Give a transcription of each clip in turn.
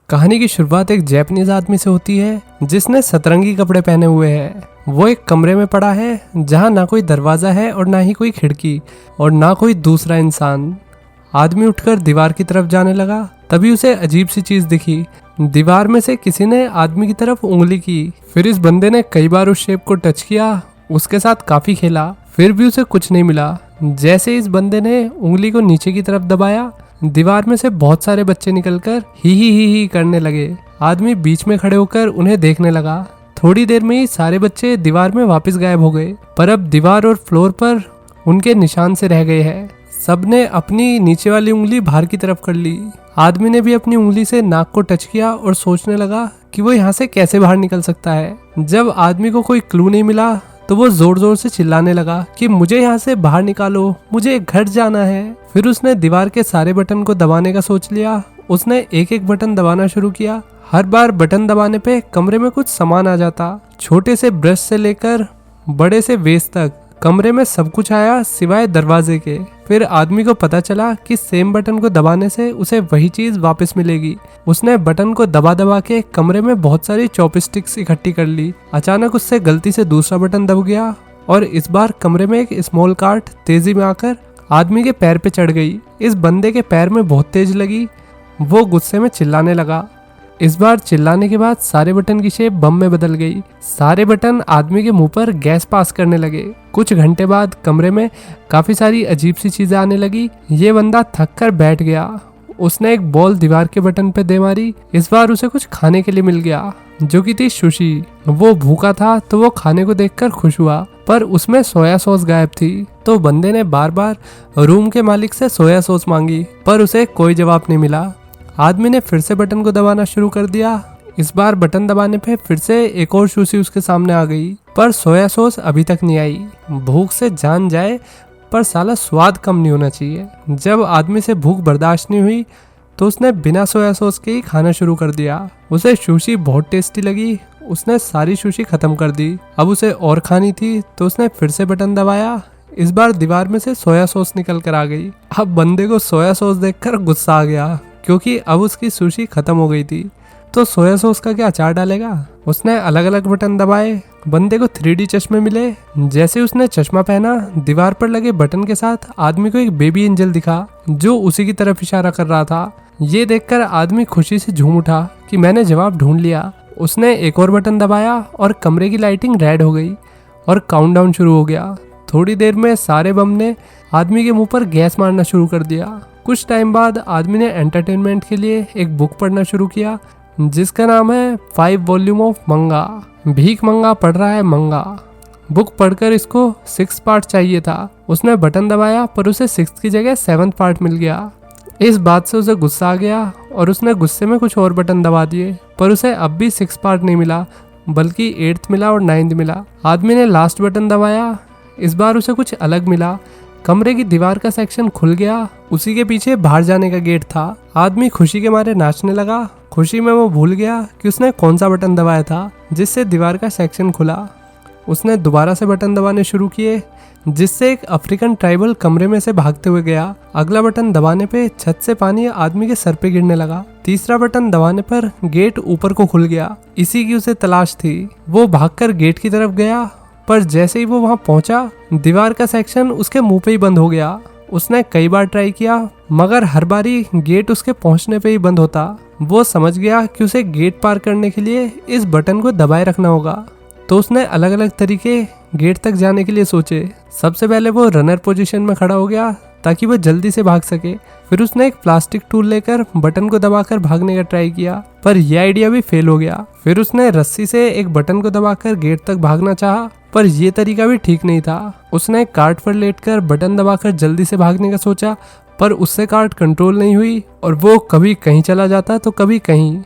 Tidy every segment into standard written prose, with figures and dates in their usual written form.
कहानी की शुरुआत एक जापानीज आदमी से होती है जिसने सतरंगी कपड़े पहने हुए हैं। वो एक कमरे में पड़ा है जहाँ ना कोई दरवाजा है और ना ही कोई खिड़की और ना कोई दूसरा इंसान। आदमी उठकर दीवार की तरफ जाने लगा, तभी उसे अजीब सी चीज दिखी। दीवार में से किसी ने आदमी की तरफ उंगली की। फिर इस बंदे ने कई बार उस शेप को टच किया, उसके साथ काफी खेला, फिर भी उसे कुछ नहीं मिला। जैसे इस बंदे ने उंगली को नीचे की तरफ दबाया, दीवार में से बहुत सारे बच्चे निकलकर ही करने लगे। आदमी बीच में खड़े होकर उन्हें देखने लगा। थोड़ी देर में ही सारे बच्चे दीवार में वापस गायब हो गए, पर अब दीवार और फ्लोर पर उनके निशान से रह गए हैं। सबने अपनी नीचे वाली उंगली बाहर की तरफ कर ली। आदमी ने भी अपनी उंगली से नाक को टच किया और सोचने लगा कि वो यहाँ से कैसे बाहर निकल सकता है। जब आदमी को कोई क्लू नहीं मिला तो वो जोर जोर से चिल्लाने लगा कि मुझे यहाँ से बाहर निकालो, मुझे घर जाना है। फिर उसने दीवार के सारे बटन को दबाने का सोच लिया। उसने एक एक बटन दबाना शुरू किया। हर बार बटन दबाने पे कमरे में कुछ सामान आ जाता, छोटे से ब्रश से लेकर बड़े से वेस तक। कमरे में सब कुछ आया सिवाय दरवाजे के। फिर आदमी को पता चला कि सेम बटन को दबाने से उसे वही चीज वापस मिलेगी। उसने बटन को दबा दबा के कमरे में बहुत सारी चॉपस्टिक्स इकट्ठी कर ली। अचानक उससे गलती से दूसरा बटन दब गया और इस बार कमरे में एक स्मॉल कार्ट तेजी में आकर आदमी के पैर पे चढ़ गई। इस बंदे के पैर में बहुत तेज लगी। वो गुस्से में चिल्लाने लगा। इस बार चिल्लाने के बाद सारे बटन की शेप बम में बदल गई। सारे बटन आदमी के मुंह पर गैस पास करने लगे। कुछ घंटे बाद कमरे में काफी सारी अजीब सी चीजें आने लगी। ये बंदा थक कर बैठ गया। उसने एक बॉल दीवार के बटन पे दे मारी। इस बार उसे कुछ खाने के लिए मिल गया, जो कि थी सुशी। वो भूखा था तो वो खाने को देखकर खुश हुआ, पर उसमें सोया सॉस गायब थी। तो बंदे ने बार बार रूम के मालिक से सोया सॉस मांगी, पर उसे कोई जवाब नहीं मिला। आदमी ने फिर से बटन को दबाना शुरू कर दिया। इस बार बटन दबाने पे फिर से एक और सुशी उसके सामने आ गई, पर सोया सॉस अभी तक नहीं आई। भूख से जान जाए पर साला स्वाद कम नहीं होना चाहिए। जब आदमी से भूख बर्दाश्त नहीं हुई तो उसने बिना सोया सॉस के ही खाना शुरू कर दिया। उसे सुशी बहुत टेस्टी लगी। उसने सारी सुशी खत्म कर दी। अब उसे और खानी थी तो उसने फिर से बटन दबाया। इस बार दीवार में से सोया सॉस निकल कर आ गई। अब बंदे को सोया सॉस देखकर गुस्सा आ गया, क्योंकि अब उसकी सुशी खत्म हो गई थी। तो सोया सॉस का क्या अचार डालेगा। उसने अलग अलग बटन दबाए। बंदे को 3D चश्मे मिले। जैसे उसने चश्मा पहना, दीवार पर लगे बटन के साथ आदमी को एक बेबी एंजल दिखा, जो उसी की तरफ इशारा कर रहा था। ये देखकर आदमी खुशी से झूम उठा कि मैंने जवाब ढूंढ लिया। उसने एक और बटन दबाया और कमरे की लाइटिंग रेड हो गई और काउंटडाउन शुरू हो गया। थोड़ी देर में सारे बम ने आदमी के मुंह पर गैस मारना शुरू कर दिया। कुछ टाइम बाद आदमी ने एंटरटेनमेंट के लिए एक बुक पढ़ना शुरू किया, जिसका नाम है 5 वॉल्यूम ऑफ मंगा। भीख मंगा पढ़ रहा है मंगा। बुक पढ़कर इसको 6 पार्ट चाहिए था। उसने बटन दबाया पर उसे 6 की जगह 7th पार्ट मिल गया। इस बात से उसे गुस्सा आ गया और उसने गुस्से में कुछ और बटन दबा दिए, पर उसे अब भी 6 पार्ट नहीं मिला, बल्कि 8th मिला और 9th मिला। आदमी ने लास्ट बटन दबाया। इस बार उसे कुछ अलग मिला। कमरे की दीवार का सेक्शन खुल गया। उसी के पीछे बाहर जाने का गेट था। आदमी खुशी के मारे नाचने लगा। खुशी में वो भूल गया कि उसने कौन सा बटन दबाया था जिससे दीवार का सेक्शन खुला। उसने दोबारा से बटन दबाने शुरू किए, जिससे एक अफ्रीकन ट्राइबल कमरे में से भागते हुए गया। अगला बटन दबाने पे छत से पानी आदमी के सर पे गिरने लगा। तीसरा बटन दबाने पर गेट ऊपर को खुल गया। इसी की उसे तलाश थी। वो भागकर गेट की तरफ गया, पर जैसे ही वो वहां पहुंचा, दीवार का सेक्शन उसके मुंह पे ही बंद हो गया। उसने कई बार ट्राई किया, मगर हर बारी गेट उसके पहुंचने पे ही बंद होता। वो समझ गया कि उसे गेट पार करने के लिए इस बटन को दबाए रखना होगा। तो उसने अलग अलग तरीके गेट तक जाने के लिए सोचे। सबसे पहले वो रनर पोजीशन में खड़ा हो गया ताकि वो जल्दी से भाग सके। फिर उसने एक प्लास्टिक टूल लेकर बटन को दबाकर भागने का ट्राई किया, पर यह आइडिया भी फेल हो गया। फिर उसने रस्सी से एक बटन को दबाकर गेट तक भागना चाहा, पर यह तरीका भी ठीक नहीं था। उसने कार्ट पर लेटकर बटन दबाकर जल्दी से भागने का सोचा, पर उससे कार्ट कंट्रोल नहीं हुई और वो कभी कहीं चला जाता तो कभी कहीं।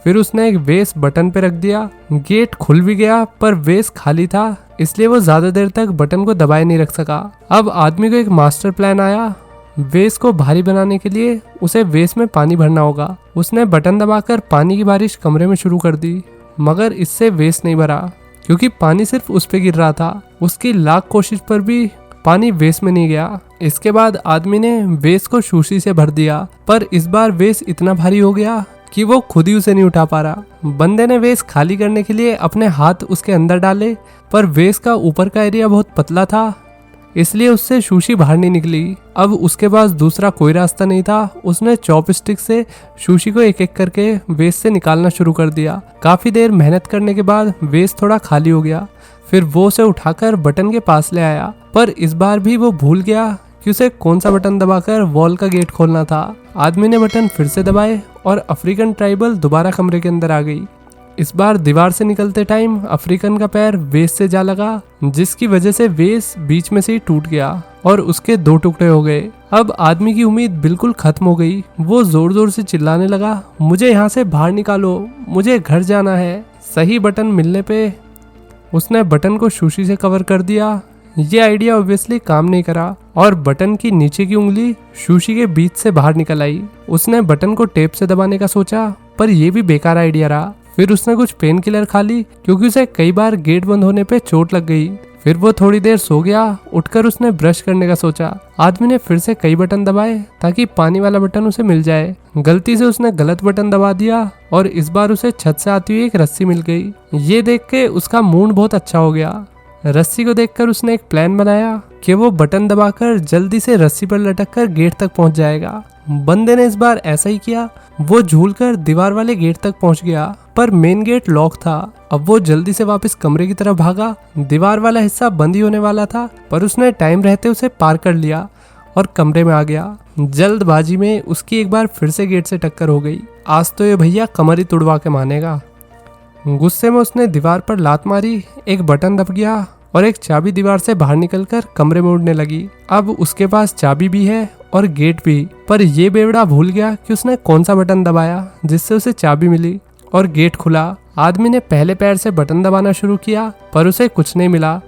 फिर उसने एक वेस बटन पे रख दिया। गेट खुल भी गया, पर वेस खाली था, इसलिए वो ज्यादा देर तक बटन को दबाए नहीं रख सका। अब आदमी को एक मास्टर प्लान आया। वेस को भारी बनाने के लिए उसे वेस में पानी भरना होगा। उसने बटन दबाकर पानी की बारिश कमरे में शुरू कर दी, मगर इससे वेस नहीं भरा, क्योंकि पानी सिर्फ उस पे गिर रहा था। उसकी लाख कोशिश पर भी पानी वेस में नहीं गया। इसके बाद आदमी ने वेस को सुशी से भर दिया, पर इस बार वेस इतना भारी हो गया कि वो खुद ही उसे नहीं उठा पा रहा। बंदे ने वेस खाली करने के लिए अपने हाथ उसके अंदर डाले, पर वेस का ऊपर का एरिया बहुत पतला था, इसलिए उससे सुशी बाहर नहीं निकली। अब उसके पास दूसरा कोई रास्ता नहीं था। उसने चॉपस्टिक से सुशी को एक एक करके वेस से निकालना शुरू कर दिया। काफी देर मेहनत करने के बाद वेस थोड़ा खाली हो गया। फिर वो उसे उठाकर बटन के पास ले आया, पर इस बार भी वो भूल गया कि उसे कौन सा बटन दबाकर वॉल का गेट खोलना था। आदमी ने बटन फिर से दबाए और अफ्रीकन ट्राइबल दोबारा कमरे के अंदर आ गई। इस बार दीवार से निकलते टाइम अफ्रीकन का पैर वेस से जा लगा, जिसकी वजह से वेस बीच में से ही टूट गया और उसके 2 टुकड़े हो गए। अब आदमी की उम्मीद बिल्कुल खत्म हो गई। वो जोर जोर से चिल्लाने लगा, मुझे यहाँ से बाहर निकालो, मुझे घर जाना है। सही बटन मिलने पे उसने बटन को सुशी से कवर कर दिया। ये आइडिया ऑब्वियसली काम नहीं करा और बटन की नीचे की उंगली सुशी के बीच से बाहर निकल आई। उसने बटन को टेप से दबाने का सोचा, पर यह भी बेकार आइडिया रहा। फिर उसने कुछ पेन किलर खा ली, क्योंकि उसे कई बार गेट बंद होने पे चोट लग गई। फिर वो थोड़ी देर सो गया। उठकर उसने ब्रश करने का सोचा। आदमी ने फिर से कई बटन दबाए ताकि पानी वाला बटन उसे मिल जाए। गलती से उसने गलत बटन दबा दिया और इस बार उसे छत से आती हुई एक रस्सी मिल गई। ये देख के उसका मूड बहुत अच्छा हो गया। रस्सी को देखकर उसने एक प्लान बनाया कि वो बटन दबाकर जल्दी से रस्सी पर लटककर गेट तक पहुंच जाएगा। बंदे ने इस बार ऐसा ही किया। वो झूलकर दीवार वाले गेट तक पहुंच गया, पर मेन गेट लॉक था। अब वो जल्दी से वापस कमरे की तरफ भागा। दीवार वाला हिस्सा बंद ही होने वाला था, पर उसने टाइम रहते उसे पार कर लिया और कमरे में आ गया। जल्दबाजी में उसकी एक बार फिर से गेट से टक्कर हो गई। आज तो ये भैया कमर ही तुड़वा के मानेगा। गुस्से में उसने दीवार पर लात मारी, एक बटन दब गया और एक चाबी दीवार से बाहर निकलकर कमरे में उड़ने लगी। अब उसके पास चाबी भी है और गेट भी, पर यह बेवड़ा भूल गया कि उसने कौन सा बटन दबाया जिससे उसे चाबी मिली और गेट खुला। आदमी ने पहले पैर से बटन दबाना शुरू किया, पर उसे कुछ नहीं मिला।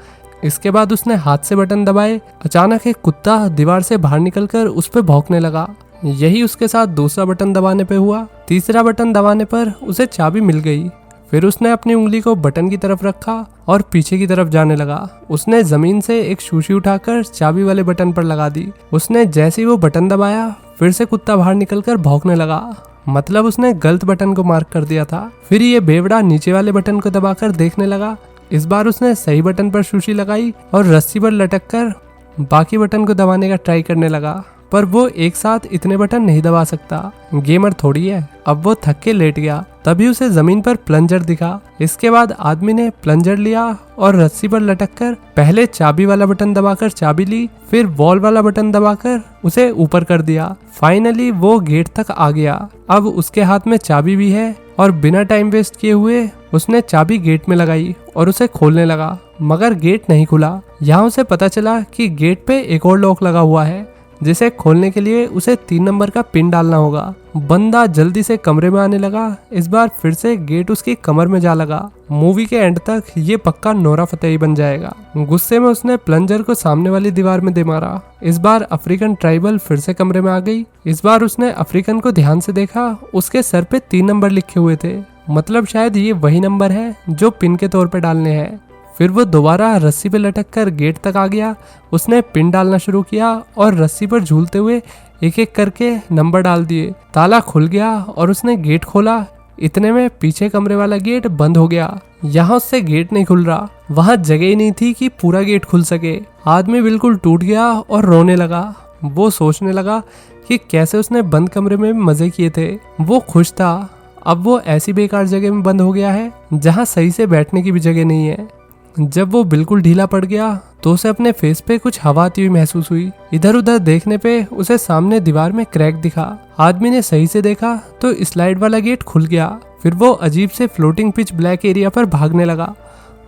इसके बाद उसने हाथ से बटन दबाए। अचानक एक कुत्ता दीवार से बाहर निकलकर उस पर भौंकने लगा। यही उसके साथ दूसरा बटन दबाने पे हुआ। तीसरा बटन दबाने पर उसे चाबी मिल गई। फिर उसने अपनी उंगली को बटन की तरफ रखा और पीछे की तरफ जाने लगा। उसने जमीन से एक सुशी उठाकर चाबी वाले बटन पर लगा दी। उसने जैसे ही वो बटन दबाया, फिर से कुत्ता बाहर निकलकर भौंकने लगा। मतलब उसने गलत बटन को मार्क कर दिया था। फिर ये बेवड़ा नीचे वाले बटन को दबाकर देखने लगा। इस बार उसने सही बटन पर सुशी लगाई और रस्सी पर लटककर बाकी बटन को दबाने का ट्राई करने लगा, पर वो एक साथ इतने बटन नहीं दबा सकता। गेमर थोड़ी है। अब वो थक के लेट गया। तभी उसे जमीन पर प्लंजर दिखा। इसके बाद आदमी ने प्लंजर लिया और रस्सी पर लटककर पहले चाबी वाला बटन दबाकर चाबी ली, फिर वॉल वाला बटन दबाकर उसे ऊपर कर दिया। फाइनली वो गेट तक आ गया। अब उसके हाथ में चाबी भी है और बिना टाइम वेस्ट किए हुए उसने चाबी गेट में लगाई और उसे खोलने लगा, मगर गेट नहीं खुला। यहाँ उसे पता चला कि गेट पे एक और लॉक लगा हुआ है, जिसे खोलने के लिए उसे 3 नंबर का पिन डालना होगा। बंदा जल्दी से कमरे में आने लगा। इस बार फिर से गेट उसकी कमर में जा लगा। मूवी के एंड तक ये पक्का नोरा फतेही बन जाएगा। गुस्से में उसने प्लंजर को सामने वाली दीवार में दे मारा। इस बार अफ्रीकन ट्राइबल फिर से कमरे में आ गई। इस बार उसने अफ्रीकन को ध्यान से देखा। उसके सर पे 3 नंबर लिखे हुए थे, मतलब शायद ये वही नंबर है जो पिन के तौर पे डालने हैं। फिर वो दोबारा रस्सी पे लटककर गेट तक आ गया। उसने पिन डालना शुरू किया और रस्सी पर झूलते हुए एक एक करके नंबर डाल दिए। ताला खुल गया और उसने गेट खोला। इतने में पीछे कमरे वाला गेट बंद हो गया। यहाँ उससे गेट नहीं खुल रहा। वहाँ जगह ही नहीं थी कि पूरा गेट खुल सके। आदमी बिल्कुल टूट गया और रोने लगा। वो सोचने लगा कि कैसे उसने बंद कमरे में मजे किए थे। वो खुश था। अब वो ऐसी बेकार जगह में बंद हो गया है जहाँ सही से बैठने की भी जगह नहीं है। जब वो बिल्कुल ढीला पड़ गया तो उसे अपने फेस पे कुछ हवा आती हुई महसूस हुई। इधर उधर देखने पे उसे सामने दीवार में क्रैक दिखा। आदमी ने सही से देखा तो स्लाइड वाला गेट खुल गया। फिर वो अजीब से फ्लोटिंग पिच ब्लैक एरिया पर भागने लगा।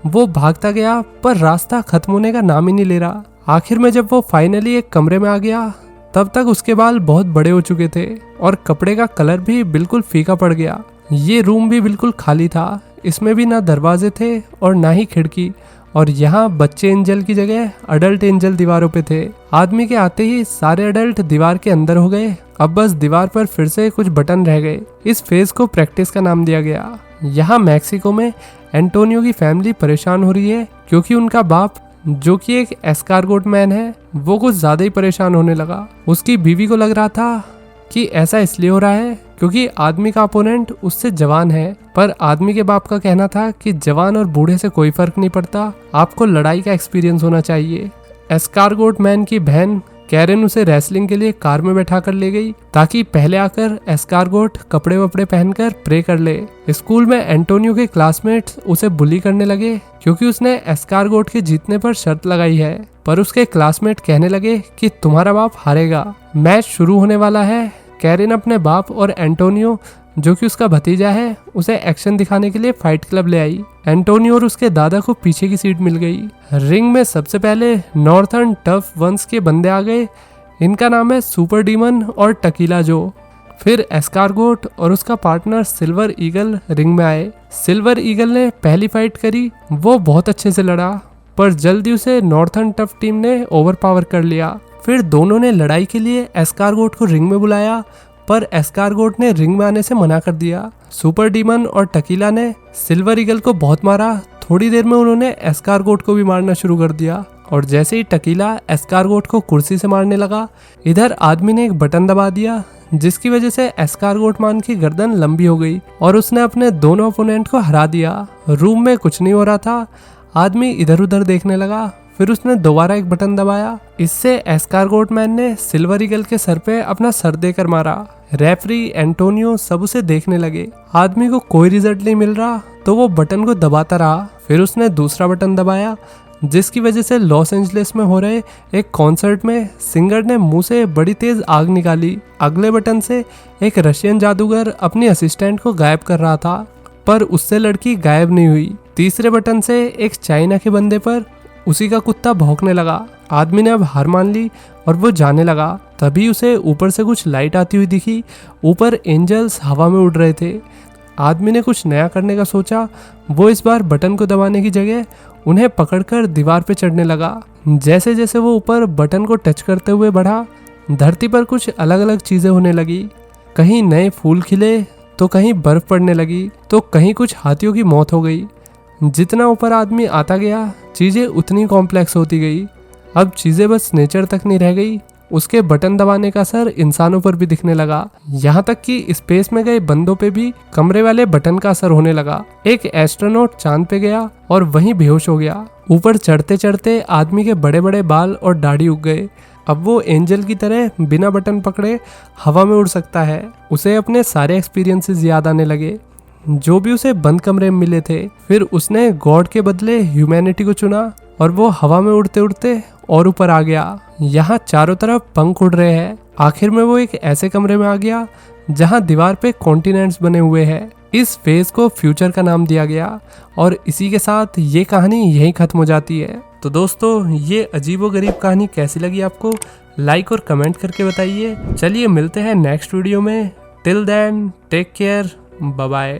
वो भागता गया, पर रास्ता खत्म होने का नाम ही नहीं ले रहा। आखिर में जब वो फाइनली एक कमरे में आ गया, तब तक उसके बाल बहुत बड़े हो चुके थे और कपड़े का कलर भी बिल्कुल फीका पड़ गया। ये रूम भी बिल्कुल खाली था। इसमें भी ना दरवाजे थे और ना ही खिड़की, और यहाँ बच्चे एंजल की जगह अडल्ट एंजल दीवारों पे थे। आदमी के आते ही सारे अडल्ट दीवार के अंदर हो गए। अब बस दीवार पर फिर से कुछ बटन रह गए। इस फेज को प्रैक्टिस का नाम दिया गया। यहाँ मैक्सिको में एंटोनियो की फैमिली परेशान हो रही है, क्योंकि उनका बाप, जो कि एक एस्कारगोट मैन है, वो कुछ ज्यादा ही परेशान होने लगा। उसकी बीवी को लग रहा था कि ऐसा इसलिए हो रहा है क्योंकि आदमी का अपोनेंट उससे जवान है, पर आदमी के बाप का कहना था कि जवान और बूढ़े से कोई फर्क नहीं पड़ता, आपको लड़ाई का एक्सपीरियंस होना चाहिए। एस्कारगोट मैन की बहन कैरेन उसे रेसलिंग के लिए कार में बैठा कर ले गई ताकि पहले आकर एस्कारगोट कपड़े वपड़े पहनकर प्रे कर ले। स्कूल में एंटोनियो के क्लासमेट्स उसे बुली करने लगे क्योंकि उसने एस्कारगोट के जीतने पर शर्त लगाई है, पर उसके क्लासमेट कहने लगे कि तुम्हारा बाप हारेगा। मैच शुरू होने वाला है। कैरेन अपने बाप और एंटोनियो जो कि उसका भतीजा है उसे एक्शन दिखाने के लिए फाइट क्लब ले आई। एंटोनियो और उसके दादा को पीछे की सीट मिल गई। रिंग में सबसे पहले नॉर्थर्न टफ वंस के बंदे आ गए। इनका नाम है सुपर डीमन और टकीला जो। फिर एस्कारगोट और उसका पार्टनर सिल्वर ईगल रिंग में आए। सिल्वर ईगल ने पहली फाइट करी, वो बहुत अच्छे से लड़ा, पर जल्दी उसे नॉर्थर्न टफ टीम ने ओवरपावर कर लिया। फिर दोनों ने लड़ाई के लिए एस्कारगोट को रिंग में बुलाया, पर एस्कारगोट ने रिंग में आने से मना कर दिया। सुपर डीमन और टकीला ने सिल्वर ईगल को बहुत मारा। थोड़ी देर में उन्होंने एस्कारगोट को भी मारना शुरू कर दिया, और जैसे ही टकीला एस्कारगोट को कुर्सी से मारने लगा, इधर आदमी ने एक बटन दबा दिया जिसकी वजह से एस्कारगोट मान की गर्दन लंबी हो गई और उसने अपने दोनों अपोनेंट को हरा दिया। रूम में कुछ नहीं हो रहा था। आदमी इधर उधर देखने लगा। फिर उसने दोबारा एक बटन दबाया। इससे एस्कारगोट मैन ने सिल्वर ईगल के सर पे अपना सर देकर मारा। रेफरी एंटोनियो सब उसे देखने लगे। आदमी को कोई रिजल्ट नहीं मिल रहा तो वो बटन को दबाता रहा। फिर उसने दूसरा बटन दबाया जिसकी वजह से लॉस एंजलिस में हो रहे एक कॉन्सर्ट में सिंगर ने मुंह से बड़ी तेज आग निकाली। अगले बटन से एक रशियन जादूगर अपनी असिस्टेंट को गायब कर रहा था, पर उससे लड़की गायब नहीं हुई। तीसरे बटन से एक चाइना के बंदे पर उसी का कुत्ता भौंकने लगा। आदमी ने अब हार मान ली और वो जाने लगा। तभी उसे ऊपर से कुछ लाइट आती हुई दिखी। ऊपर एंजल्स हवा में उड़ रहे थे। आदमी ने कुछ नया करने का सोचा। वो इस बार बटन को दबाने की जगह उन्हें पकड़कर दीवार पे चढ़ने लगा। जैसे जैसे वो ऊपर बटन को टच करते हुए बढ़ा, धरती पर कुछ अलग अलग चीजें होने लगी। कहीं नए फूल खिले तो कहीं बर्फ पड़ने लगी तो कहीं कुछ हाथियों की मौत हो गई। जितना ऊपर आदमी आता गया चीजें उतनी कॉम्प्लेक्स होती गई। अब चीजें बस नेचर तक नहीं रह गई, उसके बटन दबाने का असर इंसानों पर भी दिखने लगा। यहाँ तक कि स्पेस में गए बंदों पे भी कमरे वाले बटन का असर होने लगा। एक एस्ट्रोनॉट चांद पे गया और वहीं बेहोश हो गया। ऊपर चढ़ते चढ़ते आदमी के बड़े बड़े बाल और दाढ़ी उग गए। अब वो एंजल की तरह बिना बटन पकड़े हवा में उड़ सकता है। उसे अपने सारे एक्सपीरियंसेस याद आने लगे जो भी उसे बंद कमरे में मिले थे। फिर उसने गॉड के बदले ह्यूमैनिटी को चुना और वो हवा में उड़ते उड़ते और ऊपर आ गया। यहाँ चारों तरफ पंख उड़ रहे हैं। आखिर में वो एक ऐसे कमरे में आ गया जहाँ दीवार पे कॉन्टिनेंट्स बने हुए हैं। इस फेज को फ्यूचर का नाम दिया गया और इसी के साथ ये कहानी यहीं खत्म हो जाती है। तो दोस्तों, ये अजीबोगरीब कहानी कैसी लगी आपको? लाइक और कमेंट करके बताइए। चलिए मिलते हैं नेक्स्ट वीडियो में। Till then take care, bye bye.